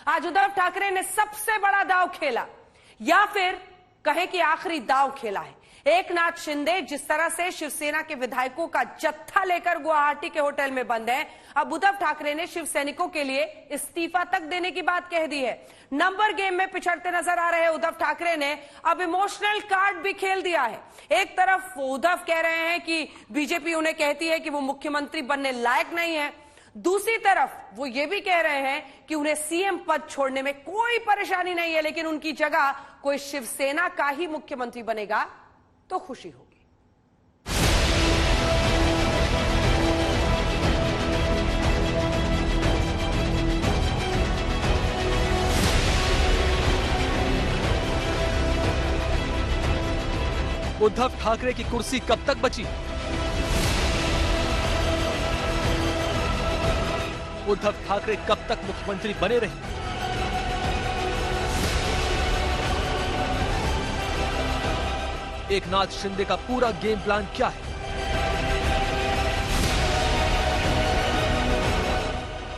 आज उद्धव ठाकरे ने सबसे बड़ा दांव खेला, या फिर कहे कि आखिरी दांव खेला है। एकनाथ शिंदे जिस तरह से शिवसेना के विधायकों का जत्था लेकर गुवाहाटी के होटल में बंद है, अब उद्धव ठाकरे ने शिव सैनिकों के लिए इस्तीफा तक देने की बात कह दी है। नंबर गेम में पिछड़ते नजर आ रहे उद्धव ठाकरे ने अब इमोशनल कार्ड भी खेल दिया है। एक तरफ उद्धव कह रहे हैं कि बीजेपी उन्हें कहती है कि वो मुख्यमंत्री बनने लायक नहीं है, दूसरी तरफ वो ये भी कह रहे हैं कि उन्हें सीएम पद छोड़ने में कोई परेशानी नहीं है, लेकिन उनकी जगह कोई शिवसेना का ही मुख्यमंत्री बनेगा तो खुशी होगी। उद्धव ठाकरे की कुर्सी कब तक बची? उद्धव ठाकरे कब तक मुख्यमंत्री बने रहे? एकनाथ शिंदे का पूरा गेम प्लान क्या है?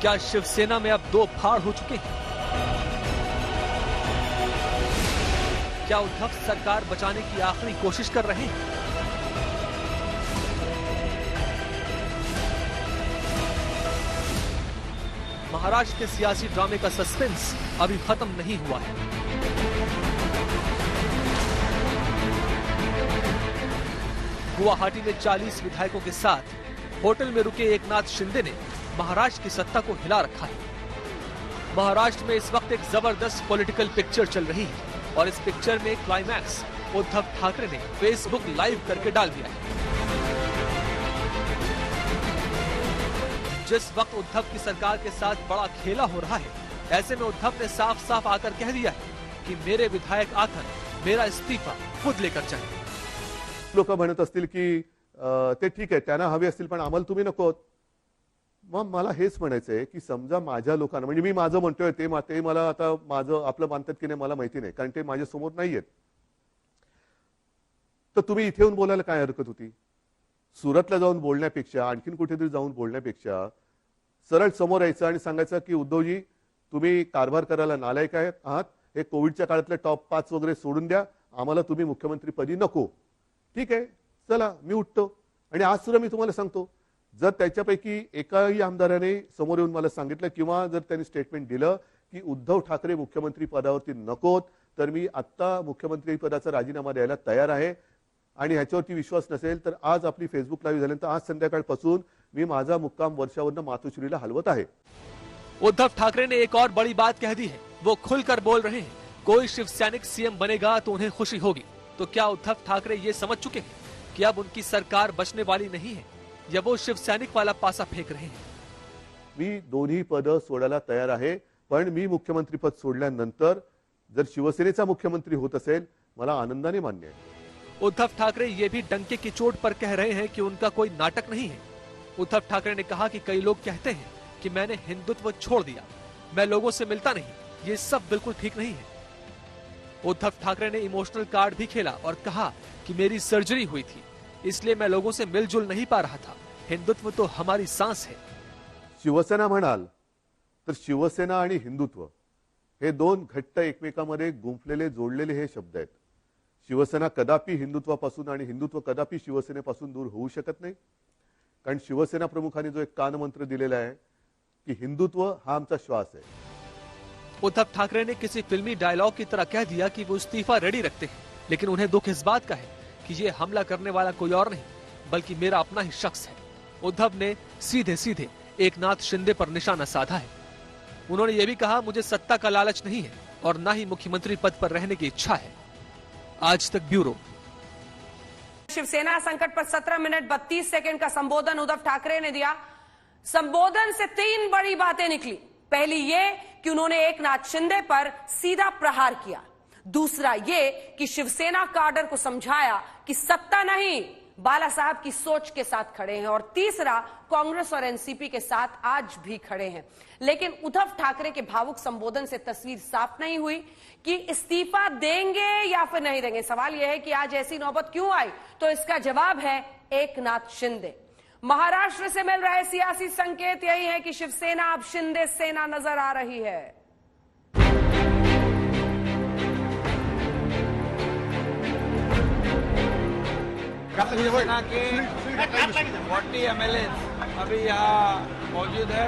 क्या शिवसेना में अब दो फाड़ हो चुके हैं? क्या उद्धव सरकार बचाने की आखिरी कोशिश कर रहे हैं? महाराष्ट्र के सियासी ड्रामे का सस्पेंस अभी खत्म नहीं हुआ है। गुवाहाटी में 40 विधायकों के साथ होटल में रुके एकनाथ शिंदे ने महाराष्ट्र की सत्ता को हिला रखा है। महाराष्ट्र में इस वक्त एक जबरदस्त पॉलिटिकल पिक्चर चल रही है और इस पिक्चर में क्लाइमैक्स उद्धव ठाकरे ने फेसबुक लाइव करके डाल दिया है। जिस वक्त उद्धव की सरकार के साथ बड़ा खेला हो रहा है, ऐसे में उद्धव ने साफ साफ आकर कह दिया है कि मेरे विधायक आकर मेरा इस्तीफा खुद लेकर जाएं। लोक म्हणत असतील की ते ठीक आहे, त्यांना हवे असतील पण आम्हाला तुम्ही नको। मग मला हेच म्हणायचंय की समजा माझ्या लोकांना, म्हणजे मी माझं म्हणतोय ते मला आता माझं आपलं मानतात की नाही मला माहिती नाही, कारण ते माझ्या समोर नाहीयेत, तर तुम्ही इथे येऊन बोलायला काय हरकत होती? सुरतला जाऊन बोलण्यापेक्षा, आणखीन कुठेतरी जाऊन बोलण्यापेक्षा सरळ समोर यायचं आणि सांगायचं की उद्धवजी तुम्ही कारभार करायला नालायक आहात, हे कोविडच्या काळातले टॉप 5 वगैरे सोडून द्या, आम्हाला तुम्ही मुख्यमंत्रीपदी नको। ठीक आहे, चला मी उठतो। आणि आज सुद्धा मी तुम्हाला सांगतो, जर त्याच्यापैकी एकाही आमदाराने समोर येऊन मला सांगितलं किंवा जर त्यांनी स्टेटमेंट दिलं की उद्धव ठाकरे मुख्यमंत्री पदावरती नकोत, तर मी आता मुख्यमंत्री पदाचा राजीनामा द्यायला तयार आहे। आणि ह्याच्यावरती विश्वास नसेल तर आज आपली फेसबुक लाईव्ह झाल्यानंतर आज संध्याकाळपासून मी माझा मुक्काम वर्षावरनं मातोश्रीला हलवत आहे। उद्धव ठाकरे ने एक और बड़ी बात कह दी है, वो खुलकर बोल रहे हैं कोई शिवसैनिक सीएम बनेगा तो उन्हें खुशी होगी। तो क्या उद्धव ठाकरे ये समझ चुके हैं कि अब उनकी सरकार बचने वाली नहीं है, या वो शिवसैनिक वाला पासा फेंक रहे हैं? मी दोन्ही पद सोडायला तयार आहे, पण मी मुख्यमंत्री पद सोडल्यानंतर जर शिवसेनेचा मुख्यमंत्री होत असेल मला आनंदाने मान्य आहे। उद्धव ठाकरे ये भी डंके की चोट पर कह रहे हैं कि उनका कोई नाटक नहीं है। उद्धव ठाकरे ने कहा कि कई लोग कहते हैं कि मैंने हिंदुत्व छोड़ दिया, मैं लोगों से मिलता नहीं, ये सब बिल्कुल ठीक नहीं है। उद्धव ठाकरे ने इमोशनल कार्ड भी खेला और कहा कि मेरी सर्जरी हुई थी, इसलिए मैं लोगों से मिलजुल नहीं पा रहा था, हिंदुत्व तो हमारी सांस है। शिवसेना म्हणाल तर शिवसेना आणि हिंदुत्व हे दोन घट्ट एकमेकांमध्ये गुंफलेले जोडलेले हे शब्द आहेत। शिवसेना कदापि हिंदुत्वापासून आणि हिंदुत्व कदापि शिवसेनेपासून दूर होऊ शकत नाही, कारण शिवसेना प्रमुखांनी जो एक कानमंत्र दिलेला आहे कि हिंदुत्व हा आमचा श्वास है। उद्धव ठाकरे ने किसी फिल्मी डायलॉग की तरह कह दिया कि वो इस्तीफा रेडी रखते हैं, लेकिन उन्हें दुख इस बात का है कि ये हमला करने वाला कोई और नहीं बल्कि मेरा अपना ही शख्स है। उद्धव ने सीधे सीधे एकनाथ शिंदे पर निशाना साधा है। उन्होंने ये भी कहा मुझे सत्ता का लालच नहीं है और न ही मुख्यमंत्री पद पर रहने की इच्छा है। आज तक ब्यूरो। शिवसेना संकट पर 17 मिनट 32 सेकंड का संबोधन उद्धव ठाकरे ने दिया। संबोधन से 3 बड़ी बातें निकली। पहली ये कि उन्होंने एकनाथ शिंदे पर सीधा प्रहार किया, दूसरा ये कि शिवसेना काडर को समझाया कि सत्ता नहीं बाला साहब की सोच के साथ खड़े हैं, और तीसरा कांग्रेस और एनसीपी के साथ आज भी खड़े हैं। लेकिन उद्धव ठाकरे के भावुक संबोधन से तस्वीर साफ नहीं हुई कि इस्तीफा देंगे या फिर नहीं देंगे। सवाल यह है कि आज ऐसी नौबत क्यों आई, तो इसका जवाब है एकनाथ शिंदे। महाराष्ट्र से मिल रहे सियासी संकेत यही है कि शिवसेना अब शिंदे सेना नजर आ रही है। शिवसेना के 40 MLA अभी यहाँ मौजूद है।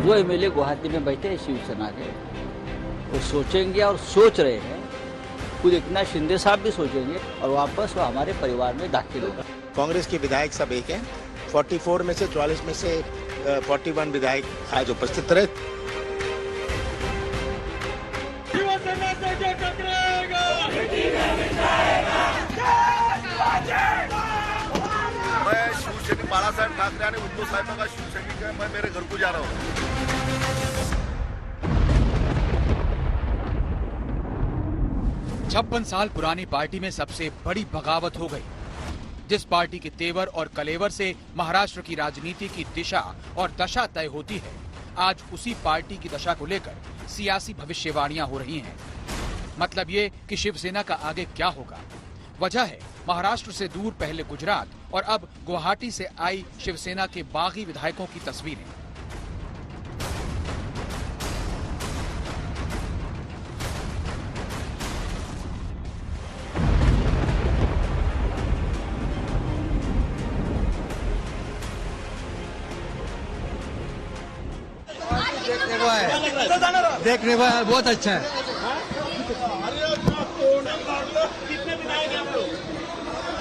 जो एमएलए गुवाहाटी में बैठे हैं शिवसेना के, वो सोचेंगे और सोच रहे हैं, खुद एकनाथ शिंदे साहब भी सोचेंगे और वापस वो हमारे परिवार में दाखिल होगा। कांग्रेस के विधायक सब एक हैं, 44 में से 44 में से 41 विधायक आज उपस्थित रहे। मैं शिवसैनिक बाला साहेब ठाकरे आणि उद्धव साहेब का शिवसैनिक है, मैं मेरे घर को जा रहा हूँ। 56 साल पुरानी पार्टी में सबसे बड़ी बगावत हो गई। जिस पार्टी के तेवर और कलेवर से महाराष्ट्र की राजनीति की दिशा और दशा तय होती है, आज उसी पार्टी की दशा को लेकर सियासी भविष्यवाणियां हो रही हैं। मतलब ये कि शिवसेना का आगे क्या होगा। वजह है महाराष्ट्र से दूर पहले गुजरात और अब गुवाहाटी से आई शिवसेना के बागी विधायकों की तस्वीरें। देखने को है, बहुत अच्छा है।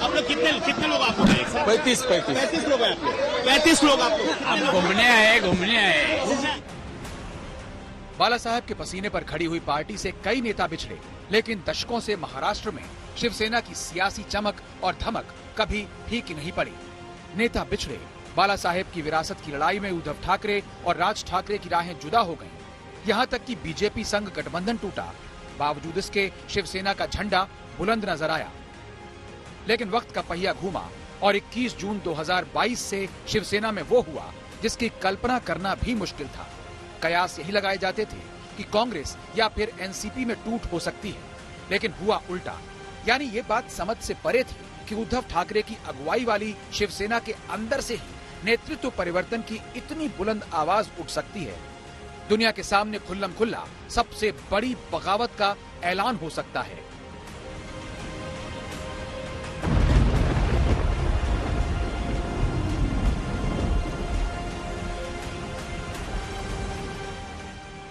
आप लोग कितने लोग आपको 35 लोग हैं? 35 लोग आपको। हम घूमने आए। बाला साहब के पसीने पर खड़ी हुई पार्टी से कई नेता बिछड़े, लेकिन दशकों से महाराष्ट्र में शिवसेना की सियासी चमक और धमक कभी फीकी नहीं पड़ी। नेता बिछड़े, बाला साहेब की विरासत की लड़ाई में उद्धव ठाकरे और राज ठाकरे की राहें जुदा हो गईं। यहाँ तक कि बीजेपी संग गठबंधन टूटा, बावजूद इसके शिवसेना का झंडा बुलंद नजर आया। लेकिन वक्त का पहिया घूमा और 21 जून 2022 से शिवसेना में वो हुआ जिसकी कल्पना करना भी मुश्किल था। कयास यही लगाए जाते थे कि कांग्रेस या फिर एनसीपी में टूट हो सकती है, लेकिन हुआ उल्टा। यानी ये बात समझ से परे थी कि उद्धव ठाकरे की अगुवाई वाली शिवसेना के अंदर से ही नेतृत्व परिवर्तन की इतनी बुलंद आवाज उठ सकती है। दुनिया के सामने खुल्लम खुल्ला सबसे बड़ी बगावत का ऐलान हो सकता है।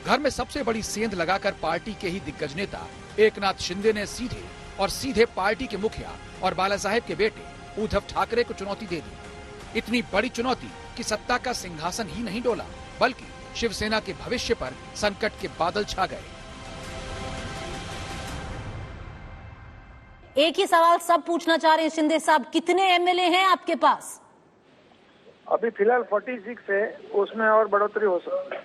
घर में सबसे बड़ी सेंध लगाकर पार्टी के ही दिग्गज नेता एकनाथ शिंदे ने सीधे पार्टी के मुखिया और बाला साहेब के बेटे उद्धव ठाकरे को चुनौती दे दी। इतनी बड़ी चुनौती कि सत्ता का सिंहासन ही नहीं डोला, बल्कि शिवसेना के भविष्य पर संकट के बादल छा गए। एक ही सवाल सब पूछना चाह रहे हैं शिंदे साहब, कितने एमएलए हैं आपके पास? अभी फिलहाल 46 है, उसमें और बढ़ोतरी हो सकती है।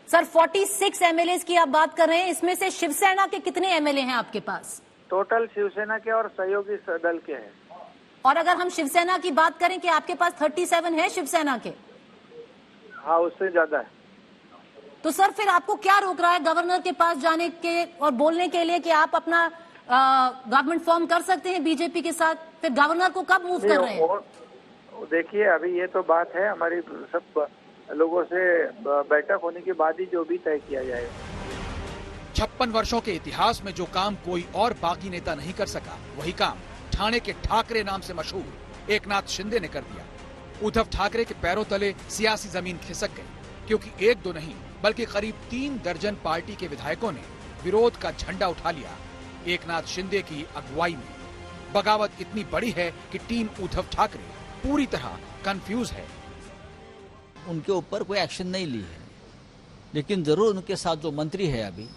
सर 46 एमएलए की आप बात कर रहे हैं, इसमें से शिवसेना के कितने एमएलए हैं आपके पास? टोटल शिवसेना के और सहयोगी दल के हैं। और अगर हम शिवसेना की बात करें कि आपके पास 37 है शिवसेना के? हाँ, उससे ज्यादा है। तो सर फिर आपको क्या रोक रहा है गवर्नर के पास जाने के और बोलने के लिए कि आप अपना गवर्नमेंट फॉर्म कर सकते हैं बीजेपी के साथ? फिर गवर्नर को कब मूव कर रहे हैं? देखिए, अभी ये तो बात है हमारी सब लोगों से बैठक होने के बाद ही जो भी तय किया जाएगा। 56 वर्षों के इतिहास में जो काम कोई और बागी नेता नहीं कर सका, वही काम ठाणे के ठाकरे नाम से मशहूर एकनाथ शिंदे ने कर दिया। उद्धव ठाकरे के पैरों तले सियासी जमीन खिसक गई, क्योंकि एक दो नहीं बल्कि करीब 3 दर्जन पार्टी के विधायकों ने विरोध का झंडा उठा लिया। एकनाथ शिंदे की अगुवाई में बगावत इतनी बड़ी है कि टीम उद्धव ठाकरे पूरी तरह कंफ्यूज है। उनके ऊपर कोई एक्शन नहीं ली है, लेकिन जरूर उनके साथ जो मंत्री है अभी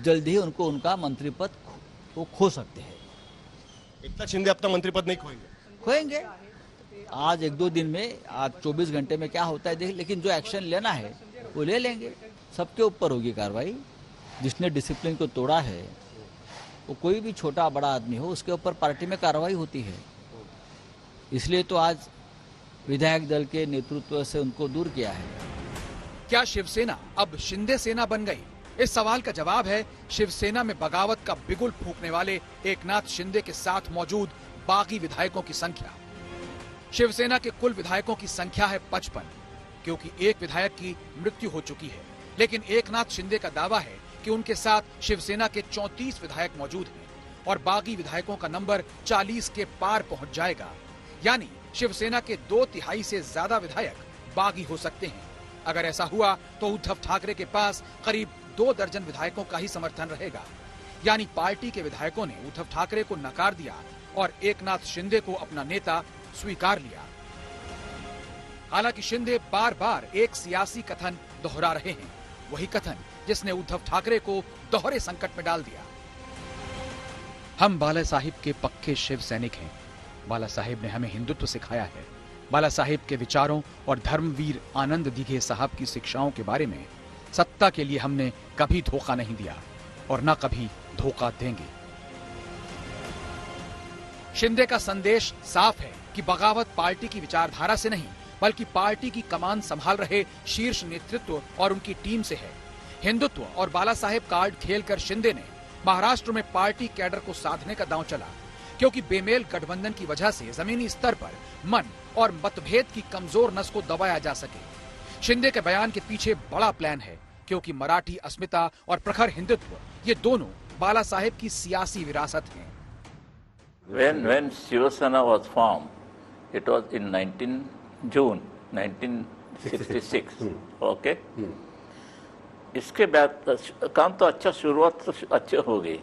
जल्द ही उनको उनका मंत्री पद वो खो सकते हैं। एकनाथ शिंदे अपना मंत्री पद नहीं खोएंगे। आज 1-2 दिन में, आज 24 घंटे में क्या होता है देख, लेकिन जो एक्शन लेना है वो ले लेंगे। सबके ऊपर होगी कार्रवाई। जिसने डिसिप्लिन को तोड़ा है, वो कोई भी छोटा बड़ा आदमी हो, उसके ऊपर पार्टी में कार्रवाई होती है। इसलिए तो आज विधायक दल के नेतृत्व से उनको दूर किया है। क्या शिवसेना अब शिंदे सेना बन गई? इस सवाल का जवाब है शिवसेना में बगावत का बिगुल फूंकने वाले एकनाथ शिंदे के साथ मौजूद बागी विधायकों की संख्या। शिवसेना के कुल विधायकों की संख्या है 55, क्योंकि एक विधायक की मृत्यु हो चुकी है। लेकिन एकनाथ शिंदे का दावा है कि उनके साथ शिवसेना के 34 विधायक मौजूद हैं। और बागी विधायकों का नंबर 40 के पार पहुंच जाएगा। यानी शिवसेना के 2/3 से ज्यादा विधायक बागी हो सकते हैं। अगर ऐसा हुआ तो उद्धव ठाकरे के पास करीब 2 दर्जन विधायकों का ही समर्थन रहेगा। यानी पार्टी के विधायकों ने उद्धव ठाकरे को नकार दिया और एकनाथ शिंदे को अपना नेता स्वीकार लिया। हालांकि शिंदे बार बार एक सियासी कथन दोहरा रहे हैं, वही कथन जिसने उद्धव ठाकरे को दोहरे संकट में डाल दिया। हम बाला साहिब के पक्के शिव सैनिक हैं। बाला साहिब ने हमें हिंदुत्व सिखाया है। बाला साहिब के विचारों और धर्मवीर आनंद दिघे साहब की शिक्षाओं के बारे में सत्ता के लिए हमने कभी धोखा नहीं दिया और न कभी धोखा देंगे। शिंदे का संदेश साफ है कि बगावत पार्टी की विचारधारा से नहीं बल्कि पार्टी की कमान संभाल रहे शीर्ष नेतृत्व और उनकी टीम से है। हिंदुत्व और बाला साहेब कार्ड खेलकर शिंदे ने महाराष्ट्र में पार्टी कैडर को साधने का दांव चला, क्योंकि बेमेल गठबंधन की वजह से जमीनी स्तर पर मन और मतभेद की कमजोर नस को दबाया जा सके। शिंदे के बयान के पीछे बड़ा प्लान है, क्योंकि मराठी अस्मिता और प्रखर हिंदुत्व ये दोनों बाला साहेब की सियासी विरासत हैं। When Shiva was formed, it was in June 1966. Okay. इसके बाद काम तो अच्छा, शुरुआत तो अच्छी हो गई।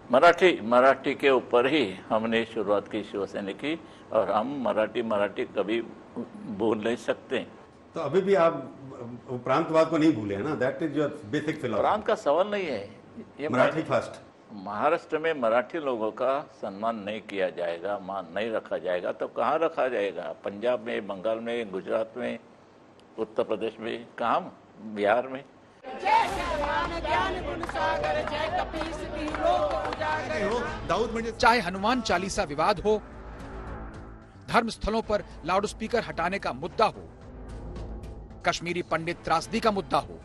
मराठी के ऊपर ही हमने शुरुआत की शिवसेना की, और हम मराठी कभी भूल नहीं सकते। तो अभी भी आप प्रांतवाद को नहीं भूले हैं ना? That is your basic philosophy. प्रांत का सवाल नहीं है, ये मराठी फर्स्ट। महाराष्ट्र में मराठी लोगों का सम्मान नहीं किया जाएगा, मान नहीं रखा जाएगा, तो कहाँ रखा जाएगा? पंजाब में, बंगाल में, गुजरात में, उत्तर प्रदेश में, कहाँ? बिहार में। चाहे हनुमान चालीसा विवाद हो, धर्म स्थलों पर लाउडस्पीकर हटाने का मुद्दा हो, कश्मीरी पंडित त्रासदी का मुद्दा हो,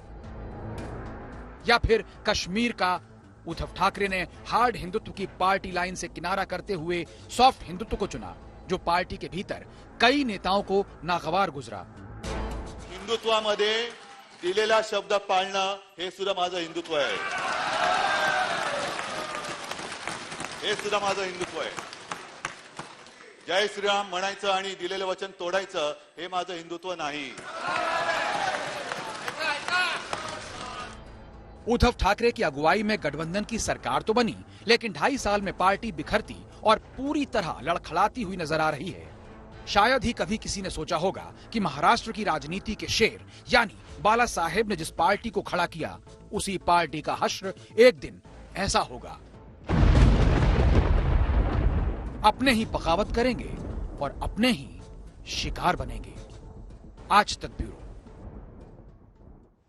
या फिर कश्मीर का उद्धव ठाकरे ने हार्ड हिंदुत्व की पार्टी लाइन से किनारा करते हुए सॉफ्ट हिंदुत्व को चुना, जो पार्टी के भीतर कई नेताओं को नागवार गुजरा। हिंदुत्वामध्ये दिलेला शब्द पाळणं हे सुद्धा माझं हिंदुत्व आहे, हे सुद्धा माझं हिंदुत्व आहे। जय श्रीराम म्हणायचं आणि दिलेलं वचन तोडायचं हे माझं हिंदुत्व नाही। उद्धव ठाकरे की अगुवाई में गठबंधन की सरकार तो बनी, लेकिन 2.5 साल में पार्टी बिखरती और पूरी तरह लड़खड़ाती हुई नजर आ रही है। शायद ही कभी किसी ने सोचा होगा कि महाराष्ट्र की राजनीति के शेर यानी बाला साहेब ने जिस पार्टी को खड़ा किया, उसी पार्टी का हश्र एक दिन ऐसा होगा। अपने ही बगावत करेंगे और अपने ही शिकार बनेंगे। आज तक ब्यूरो।